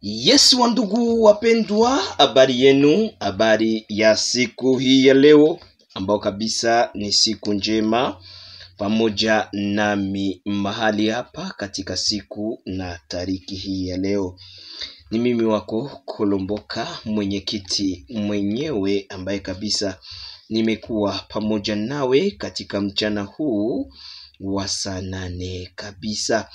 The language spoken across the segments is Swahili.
Yes, wandugu wapendwa, habari yenu, habari ya siku hii ya leo ambao kabisa ni siku njema pamoja nami mahali hapa katika siku na tariki hii ya leo. Ni mimi wako Kolomboka, mwenyekiti mwenyewe ambaye kabisa nimekuwa pamoja nawe katika mchana huu wa saa 8 kabisa.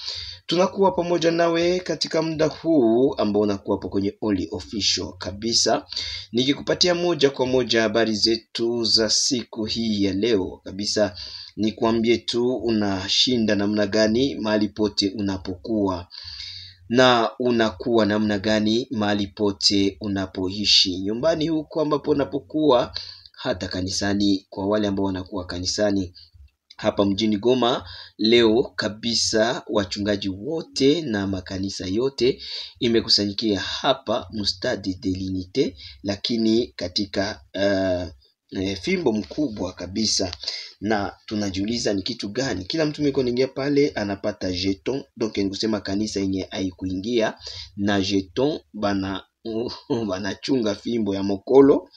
Tunakuwa pamoja nawe katika muda huu ambao unakuwa hapo kwenye Holy Official kabisa, nikikupatia moja kwa moja habari zetu za siku hii ya leo kabisa. Nikuambie tu unashinda namna gani mahali pote unapokuwa, na unakuwa namna gani mahali pote unapoishi, nyumbani huko ambapo unapokuwa, hata kanisani kwa wale ambao wanakuwa kanisani. Hapa mjini Goma leo kabisa wachungaji wote na makanisa yote imekusanyikia hapa Mustadi de l'Unite, lakini katika fimbo mkubwa kabisa, na tunajiuliza ni kitu gani. Kila mtu miko ningia pale anapata jeton, donc ni kusema kanisa yenye haikuingia na jeton banachunga fimbo ya mokolo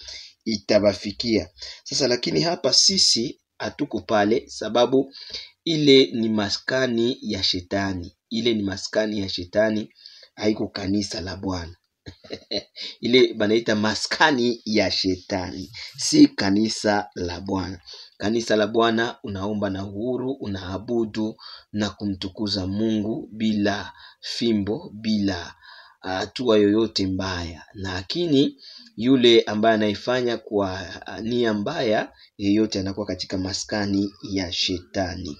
itabafikia sasa. Lakini hapa sisi hatuko pale, sababu ile ni maskani ya shetani. Ile ni maskani ya shetani, haiko kanisa la Bwana. Ile banaita maskani ya shetani, si kanisa la Bwana. Kanisa la Bwana unaomba na uhuru, unaabudu na kumtukuza Mungu bila fimbo, bila hatua yoyote mbaya. Lakini yule ambaye anaifanya kwa nia mbaya, yeyote anakuwa katika maskani ya shetani.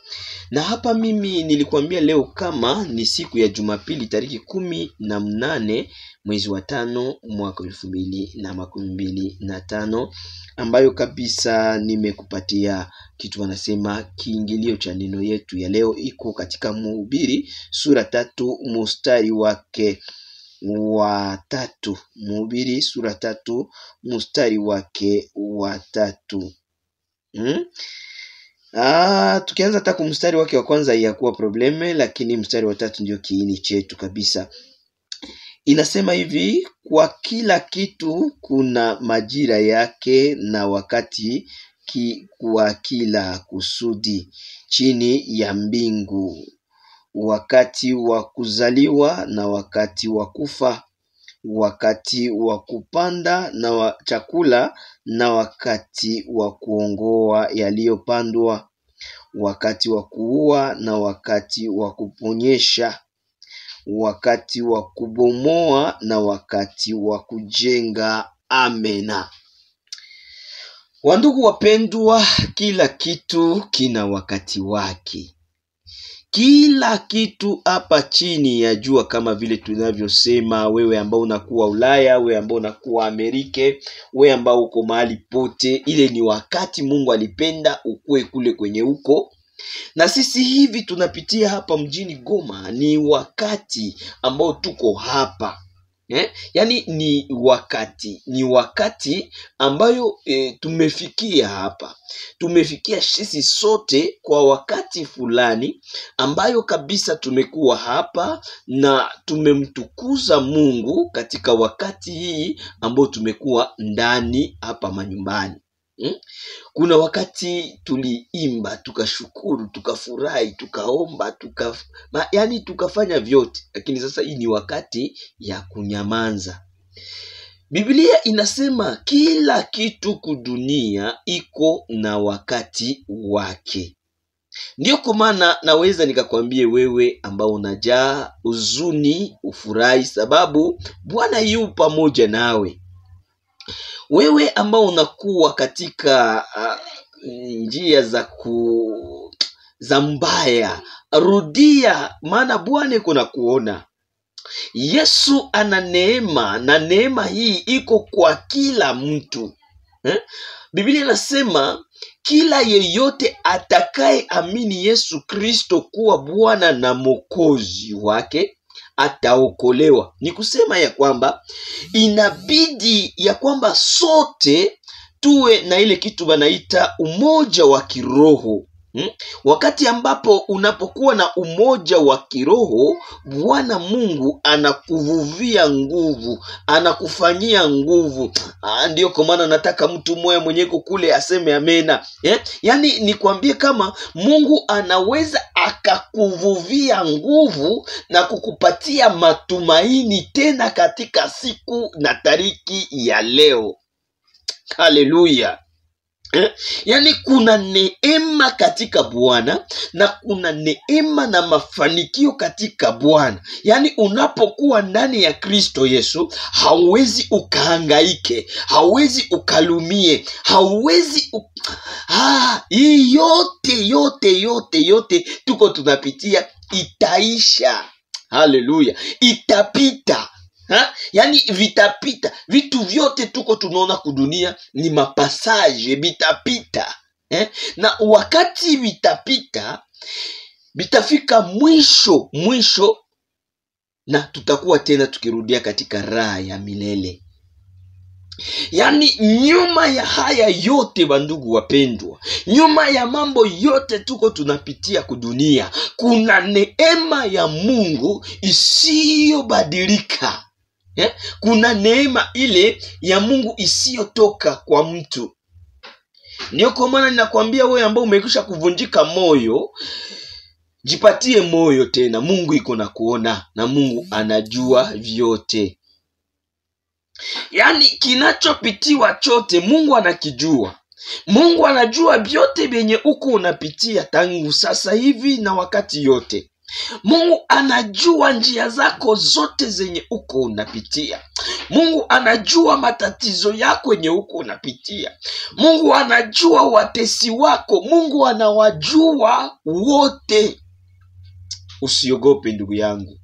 Na hapa mimi nilikuambia leo kama ni siku ya Jumapili tariki 18 mwezi wa 5 mwaka 2025, ambayo kabisa nimekupatia kitu wanasema kiingilio cha neno yetu ya leo. Iko katika Mhubiri sura 3 mstari wake wa 3. Mhubiri sura 3 mstari wake wa 3. Tukianza hata mstari wake wa kwanza yakuwa probleme, lakini mstari wa 3 ndio kiini chetu kabisa. Inasema hivi: kwa kila kitu kuna majira yake na wakati kwa kila kusudi chini ya mbingu, wakati wa kuzaliwa na wakati wa kufa, wakati wa kupanda na chakula na wakati wa kuongoa yaliyopandwa, wakati wa kuua na wakati wa kuponyesha, wakati wa kubomoa na wakati wa kujenga. Amena. Wandugu wapendwa, kila kitu kina wakati wake. Kila kitu hapa chini ya jua, kama vile tunavyosema, wewe ambao unakuwa Ulaya, wewe ambao unakuwa Amerika, wewe ambao uko mahali pote, ile ni wakati Mungu alipenda ukue kule kwenye uko. Na sisi hivi tunapitia hapa mjini Goma, ni wakati ambao tuko hapa. Yani ni wakati ambayo tumefikia hapa. Tumefikia sisi sote kwa wakati fulani ambayo kabisa tumekuwa hapa na tumemtukuza Mungu katika wakati hii ambao tumekuwa ndani hapa manyumbani. Kuna wakati tuliimba, tukashukuru, tukafurahi, tukaomba, yani tukafanya vyote. Lakini sasa hii ni wakati ya kunyamanza. Biblia inasema kila kitu kudunia iko na wakati wake. Ndio kwa maana naweza nikakwambie wewe ambao unajaa huzuni, ufurahi, sababu Bwana yu pamoja nawe. Wewe ambao unakuwa katika njia za mbaya, rudia, maana Bwana yuko na kuona. Yesu ana neema, na neema hii iko kwa kila mtu. Biblia inasema kila yeyote atakaye amini Yesu Kristo kuwa Bwana na Mwokozi wake ataokolewa. Ni kusema ya kwamba inabidi ya kwamba sote tuwe na ile kitu banaita umoja wa kiroho. Wakati ambapo unapokuwa na umoja wa kiroho, Bwana Mungu anakuvuvia nguvu, anakufanyia nguvu. Ndio kwa maana nataka mtu mmoja mwenye kule aseme amena. Yaani nikwambie kama Mungu anaweza akakuvuvia nguvu na kukupatia matumaini tena katika siku na tariki ya leo. Haleluya. Yaani kuna neema katika Bwana na kuna neema na mafanikio katika Bwana. Yaani unapokuwa ndani ya Kristo Yesu, hauwezi ukahangaike, hauwezi ukalumie, hauwezi hii yote tuko tunapitia itaisha. Haleluya. Itapita. Yaani vitapita. Vitu vyote tuko tunaona kudunia ni mapasaje, vitapita. Na wakati vitapita, vitafika mwisho na tutakuwa tena tukirudia katika raha ya milele. Yaani nyuma ya haya yote bandugu wapendwa, nyuma ya mambo yote tuko tunapitia kudunia, kuna neema ya Mungu isiyobadilika. Kuna neema ile ya Mungu isiyotoka kwa mtu. Ndio kwa maana ninakwambia wewe ambao umekwisha kuvunjika moyo, jipatie moyo tena. Mungu iko na kuona na Mungu anajua vyote. Yaani kinachopitiwa chote Mungu anakijua. Mungu anajua vyote vyenye uko unapitia tangu sasa hivi na wakati yote. Mungu anajua njia zako zote zenye uko unapitia. Mungu anajua matatizo yako yenye uko unapitia. Mungu anajua watesi wako. Mungu anawajua wote. Usiogope ndugu yangu.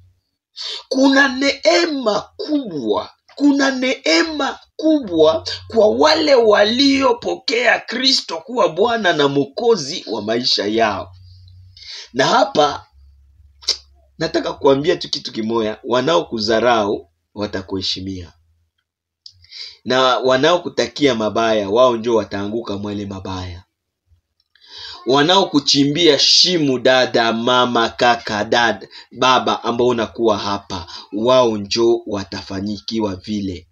Kuna neema kubwa kwa wale waliopokea Kristo kuwa Bwana na Mwokozi wa maisha yao. Na hapa nataka kuambia tu kitu kimoja, wanaokudharau watakuheshimia. Na wanaokutakia mabaya, wao ndio wataanguka mwele mabaya. Wanaokuchimbia shimu, dada, mama, kaka, dada, baba ambao unakuwa hapa, wao ndio watafanyikiwa vile.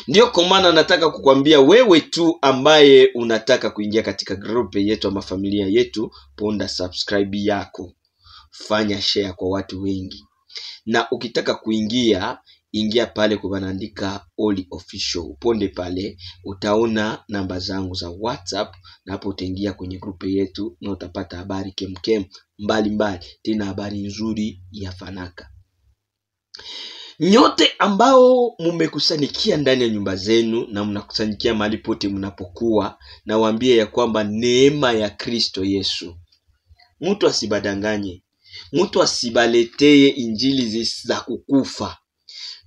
Ndio kwa maana nataka kukwambia wewe tu ambaye unataka kuingia katika grupe yetu ama familia yetu, ponda subscribe yako. Fanya share kwa watu wengi. Na ukitaka kuingia, ingia pale kwa banaandika Holy Official. Ponde pale utaona namba zangu za WhatsApp, na hapo utaingia kwenye grupe yetu na utapata habari kemkem mbali, tena habari nzuri ya fanaka. Nyote ambao mmekusanikia ndani ya nyumba zenu na mnakusanikia mahali pote mnapokuwa, na waambie ya kwamba neema ya Kristo Yesu. Mtu asibadanganye. Mtu asibaletee injili za kukufa.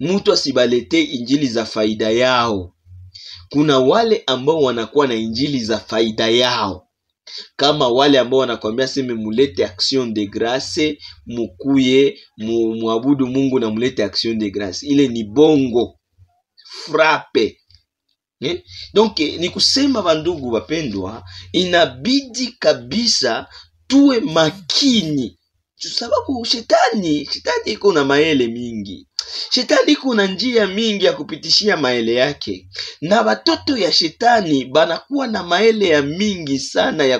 Mtu asibaletee injili za faida yao. Kuna wale ambao wanakuwa na injili za faida yao. Kama wale ambao wanakuambia sema mulete action de grâce, mukuye muabudu Mungu na mulete action de grâce. Ile ni bongo. Frappe. Donc ni kusema bandugu wapendwa, inabidi kabisa tuwe makini. Sababu shetani iko na maele mingi. Shetani iko na njia mingi ya kupitishia maele yake. Na watoto ya shetani banakuwa na maele ya mingi sana ya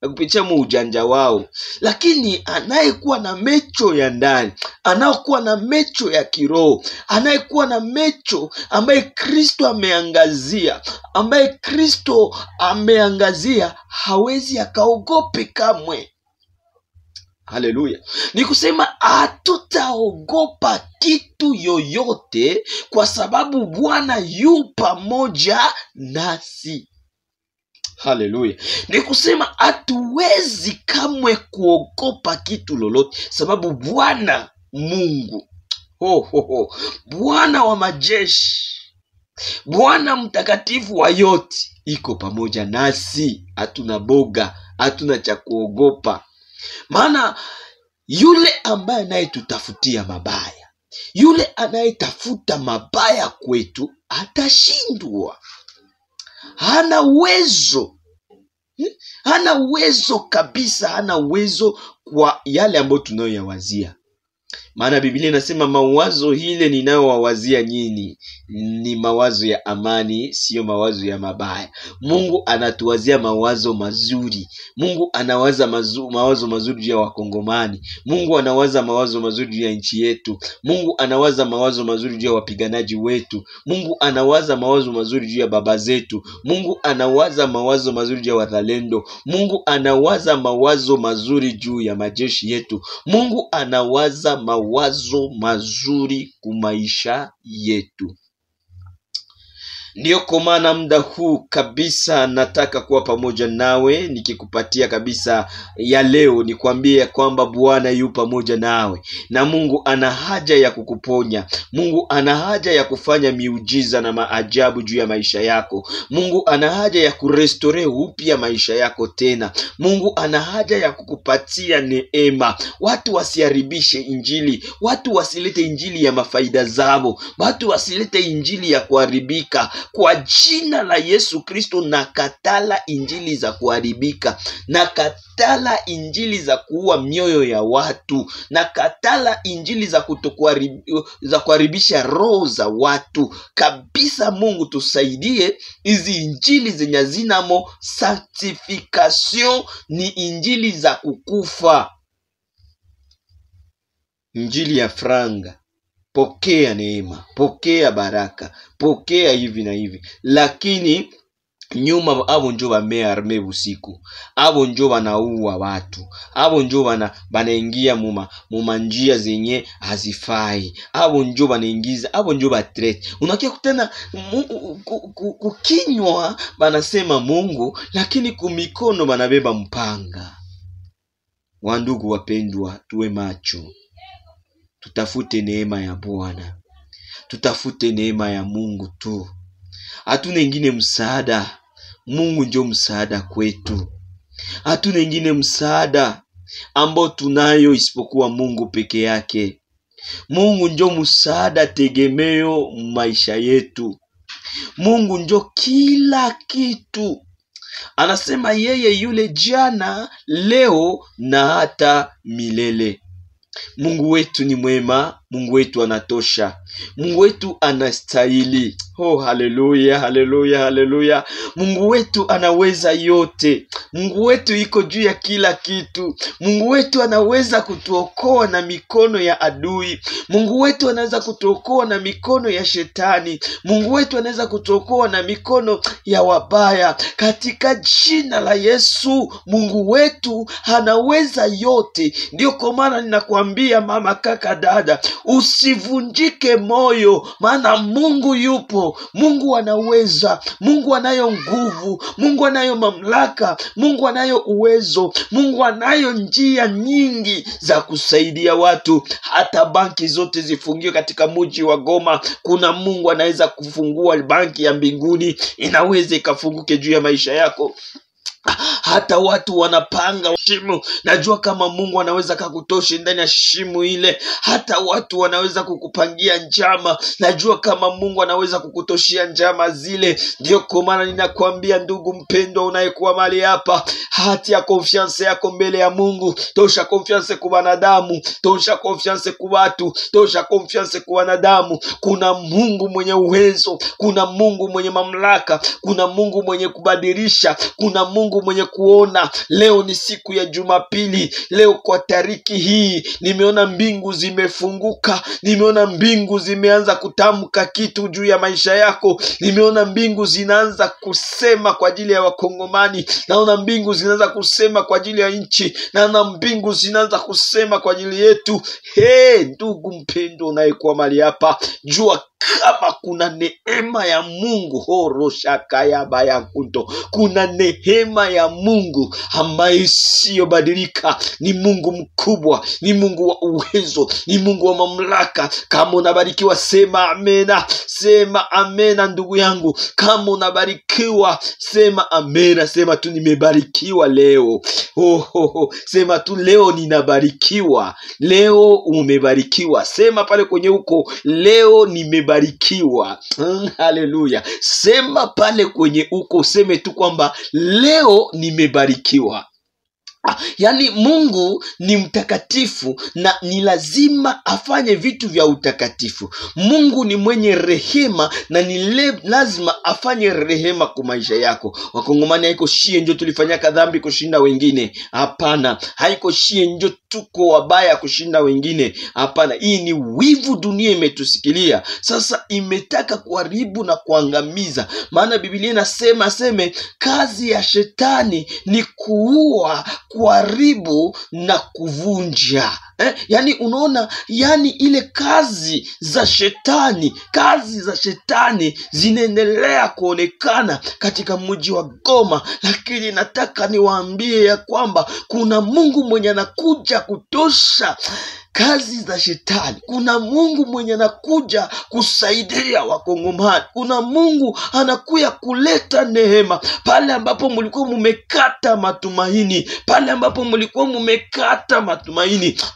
kupitia ujanja wao. Lakini anayekuwa na mecho ya ndani, anayokuwa na mecho ya kiroho, anayekuwa na mecho ambaye Kristo ameangazia, hawezi akaogope kamwe. Haleluya. Ni kusema hatutaogopa kitu yoyote kwa sababu Bwana yu pamoja nasi. Haleluya. Ni kusema hatuwezi kamwe kuogopa kitu lolote sababu Bwana Mungu, Bwana wa majeshi, Bwana mtakatifu wa yote iko pamoja nasi. Hatuna boga, hatuna cha kuogopa. Maana yule ambaye anayetutafutia mabaya, yule anayetafuta mabaya kwetu, atashindwa. Hana uwezo. Hana uwezo kabisa, hana uwezo kwa yale ambayo tunayoyawazia. Maana Biblia inasema mawazo ile ninayowawazia nyinyi ni mawazo ya amani, sio mawazo ya mabaya. Mungu anatuwazia mawazo mazuri. Mungu anawaza mawazo mazuri juu ya Wakongomani. Mungu anawaza mawazo mazuri juu ya nchi yetu. Mungu anawaza mawazo mazuri juu ya wapiganaji wetu. Mungu anawaza mawazo mazuri juu ya baba zetu. Mungu anawaza mawazo mazuri juu ya wazalendo. Mungu anawaza mawazo mazuri juu ya majeshi yetu. Mungu anawaza mawazo mazuri kumaisha yetu. Ndiyo kwa maana muda huu kabisa nataka kuwa pamoja nawe, nikikupatia kabisa ya leo, nikwambie kwamba Bwana yu pamoja nawe, na Mungu ana haja ya kukuponya. Mungu ana haja ya kufanya miujiza na maajabu juu ya maisha yako. Mungu ana haja ya kurestore upya maisha yako tena. Mungu ana haja ya kukupatia neema. Watu wasiharibishe injili, watu wasilete injili ya mafaida zao, watu wasilete injili ya kuharibika. Kwa jina la Yesu Kristo nakatala injili za kuharibika, nakatala injili za kuua mioyo ya watu, nakatala injili za kuharibisha roho za watu kabisa. Mungu tusaidie, hizi injili zenye zinamo sanctification ni injili za kukufa, injili ya franga. Pokea neema, pokea baraka, pokea hivi na hivi. Lakini nyuma abo njo bamearme usiku, abo njo banaua watu, abo njo banaingia muma njia zenye hazifai, abo njo banaingiza, abo njo batrete. Unakia kutana kukinywa banasema Mungu, lakini kumikono banabeba mpanga. Wandugu wapendwa, tuwe macho. Tutafute neema ya Bwana. Tutafute neema ya Mungu tu. Hatuna ingine msaada. Mungu ndio msaada kwetu. Hatuna ingine msaada ambao tunayo isipokuwa Mungu peke yake. Mungu ndio msaada tegemeo maisha yetu. Mungu ndio kila kitu. Anasema yeye yule jana, leo na hata milele. Mungu wetu ni mwema, Mungu wetu anatosha, Mungu wetu anastahili. Oh, haleluya, haleluya, haleluya. Mungu wetu anaweza yote. Mungu wetu iko juu ya kila kitu. Mungu wetu anaweza kutuokoa na mikono ya adui. Mungu wetu anaweza kutuokoa na mikono ya shetani. Mungu wetu anaweza kutuokoa na mikono ya wabaya. Katika jina la Yesu, Mungu wetu anaweza yote. Ndio kwa maana ninakuambia mama, kaka, dada, usivunjike moyo, maana Mungu yupo. Mungu anaweza, Mungu anayo nguvu, Mungu anayo mamlaka, Mungu anayo uwezo, Mungu anayo njia nyingi za kusaidia watu. Hata banki zote zifungiwe katika mji wa Goma, kuna Mungu anaweza kufungua banki ya mbinguni, inaweza ikafunguke juu ya maisha yako. Hata watu wanapanga shimo, najua kama Mungu anaweza kukutosha ndani ya shimo ile. Hata watu wanaweza kukupangia njama, najua kama Mungu anaweza kukutoshia njama zile. Ndio kwa maana ninakwambia ndugu mpendwa unayekuwa mahali hapa, hati ya confiance yako mbele ya Mungu. Tosha confiance kwa wanadamu, tosha confiance kwa watu, tosha confiance kwa wanadamu. Kuna Mungu mwenye uwezo, kuna Mungu mwenye mamlaka, kuna Mungu mwenye kubadilisha, kuna Mungu mwenye kuona. Leo ni siku ya Jumapili. Leo kwa tariki hii nimeona mbingu zimefunguka. Nimeona mbingu zimeanza kutamka kitu juu ya maisha yako. Nimeona mbingu zinaanza kusema kwa ajili ya Wakongomani. Naona mbingu zinaanza kusema kwa ajili ya nchi. Naona mbingu zinaanza kusema kwa ajili yetu. Ndugu mpendo unayekuwa mahali hapa, jua kama kuna neema ya Mungu. Horoshakaya bayakunto. Kuna neema ya Mungu ambayo isiyobadilika. Ni Mungu mkubwa, ni Mungu wa uwezo, ni Mungu wa mamlaka. Kama unabarikiwa sema amena, sema amena ndugu yangu. Kama unabarikiwa sema amena, sema tu nimebarikiwa leo. Sema tu leo ninabarikiwa, leo umebarikiwa. Sema pale kwenye uko, leo nimebarikiwa. nimebarikiwa. Haleluya. Sema pale kwenye uko, useme tu kwamba leo nimebarikiwa. Yaani Mungu ni mtakatifu na ni lazima afanye vitu vya utakatifu. Mungu ni mwenye rehema na ni lazima afanye rehema kwa maisha yako. Wakongomani, haiko shie ndio tulifanyaka dhambi kushinda wengine. Hapana, haiko shie ndio tuko wabaya kushinda wengine. Hapana, hii ni wivu dunia imetusikilia. Sasa imetaka kuharibu na kuangamiza. Maana Biblia inasema kazi ya shetani ni kuua, kuharibu na kuvunja. Yani unaona, yani ile kazi za shetani zinaendelea kuonekana katika mji wa Goma, lakini nataka niwaambie ya kwamba kuna Mungu mwenye anakuja kutosha kazi za shetani. Kuna Mungu mwenye anakuja kusaidia Wakongomani. Kuna Mungu anakuja kuleta neema pale ambapo mlikuwa mumekata matumaini,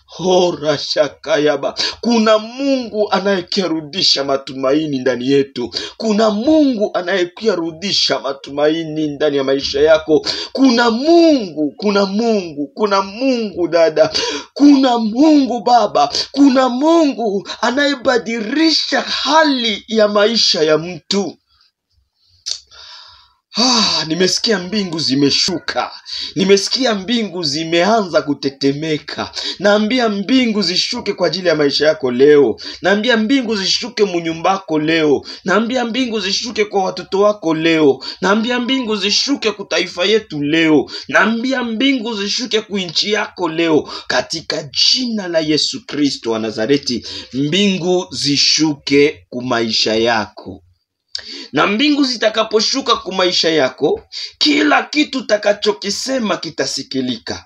Hora shakayaba. Kuna Mungu anayekirudisha matumaini ndani yetu. Kuna Mungu anayekirudisha matumaini ndani ya maisha yako. Kuna Mungu dada. Kuna Mungu baba. Kuna Mungu anayebadilisha hali ya maisha ya mtu. Nimesikia mbingu zimeshuka. Nimesikia mbingu zimeanza kutetemeka. Naambia mbingu zishuke kwa ajili ya maisha yako leo. Naambia mbingu zishuke munyumbako leo. Naambia mbingu zishuke kwa watoto wako leo. Naambia mbingu zishuke kwa taifa yetu leo. Naambia mbingu zishuke kwa nchi yako leo. Katika jina la Yesu Kristo wa Nazareti, mbingu zishuke kwa maisha yako. Na mbingu zitakaposhuka kwa maisha yako, kila kitu utakachokisema kitasikilika.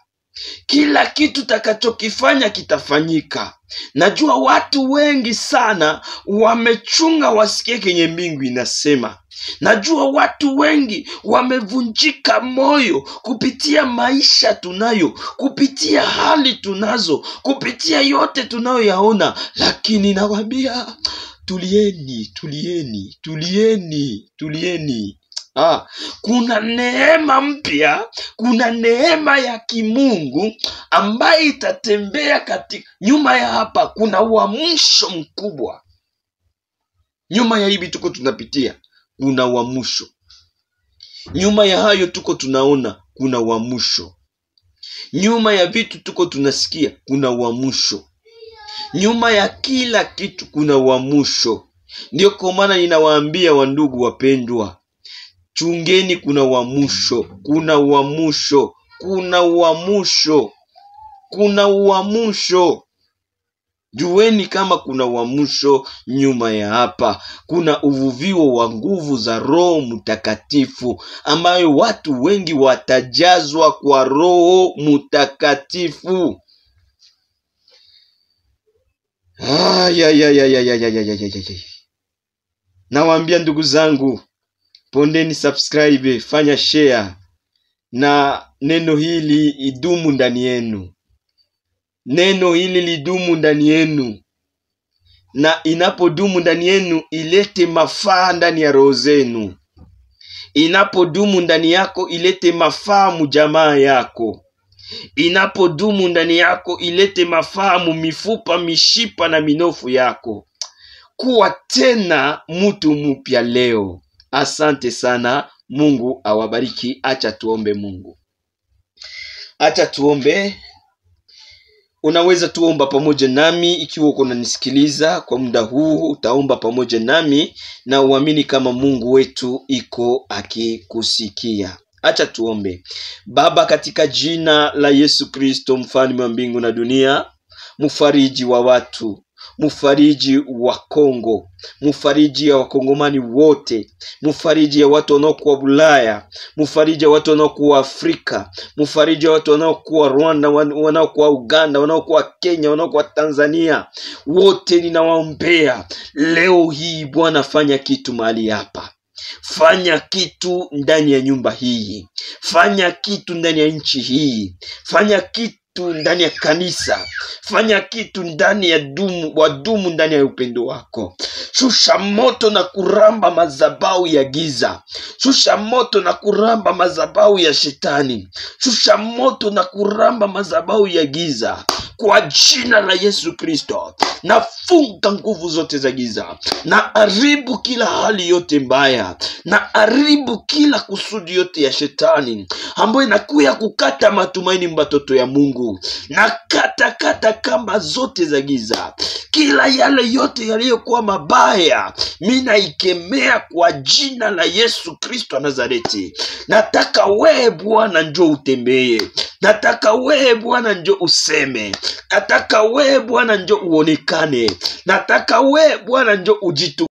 Kila kitu utakachokifanya kitafanyika. Najua watu wengi sana wamechunga wasikie kenye mbingu inasema. Najua watu wengi wamevunjika moyo kupitia maisha tunayo, kupitia hali tunazo, kupitia yote tunayoyaona, lakini nawaambia tulieni. Kuna neema mpya, kuna neema ya kimungu ambaye itatembea katika nyuma ya hapa. Kuna uamsho mkubwa nyuma ya hivi tuko tunapitia. Kuna uamsho nyuma ya hayo tuko tunaona. Kuna uamsho nyuma ya vitu tuko tunasikia. Kuna uamsho nyuma ya kila kitu. Kuna uamsho. Ndio kwa maana ninawaambia wandugu wapendwa, chungeni. Kuna uamsho. Jueni kama kuna uamsho nyuma ya hapa. Kuna uvuvio wa nguvu za Roho Mtakatifu ambayo watu wengi watajazwa kwa Roho Mtakatifu. Nawaambia ndugu zangu, pondeni subscribe, fanya share, na neno hili idumu ndani yenu. Neno hili lidumu ndani yenu, na inapodumu ndani yenu ilete mafaa ndani ya roho zenu. Inapodumu ndani yako ilete mafaa mujamaa yako. Inapodumu ndani yako ilete mafaa mifupa, mishipa na minofu yako. Kuwa tena mtu mpya leo. Asante sana. Mungu awabariki. Acha tuombe Mungu. Acha tuombe. Unaweza tuomba pamoja nami ikiwa uko unanisikiliza kwa muda huu. Utaomba pamoja nami na uamini kama Mungu wetu iko akikusikia. Acha tuombe. Baba, katika jina la Yesu Kristo, mfalme wa mbingu na dunia, mfariji wa watu, mfariji wa Kongo, mfariji ya Wakongomani wote, mfariji ya watu wanaokuwa Ulaya, mfariji ya watu wanaokuwa Afrika, mfariji ya watu wanaokuwa Rwanda, wanaokuwa Uganda, wanaokuwa Kenya, wanaokuwa Tanzania. Wote ninawaombea leo hii, Bwana, fanya kitu mahali hapa. Fanya kitu ndani ya nyumba hii. Fanya kitu ndani ya nchi hii. Fanya kitu kitu ndani ya kanisa. Fanya kitu ndani ya wadumu ndani ya upendo wako. Shusha moto na kuramba madhabahu ya giza. Shusha moto na kuramba madhabahu ya shetani. Shusha moto na kuramba madhabahu ya giza. Kwa jina la Yesu Kristo, nafunga nguvu zote za giza. Na haribu kila hali yote mbaya. Na haribu kila kusudi yote ya shetani ambayo inakuya kukata matumaini mbatoto ya Mungu. Na kata kamba zote za giza. Kila yale yote yaliyokuwa mabaya, mimi naikemea kwa jina la Yesu Kristo wa Nazareti. Nataka wewe Bwana njoo utembee. Nataka wewe Bwana njoo useme. Nataka wewe Bwana njoo uonekane. Nataka wewe Bwana njoo ujitu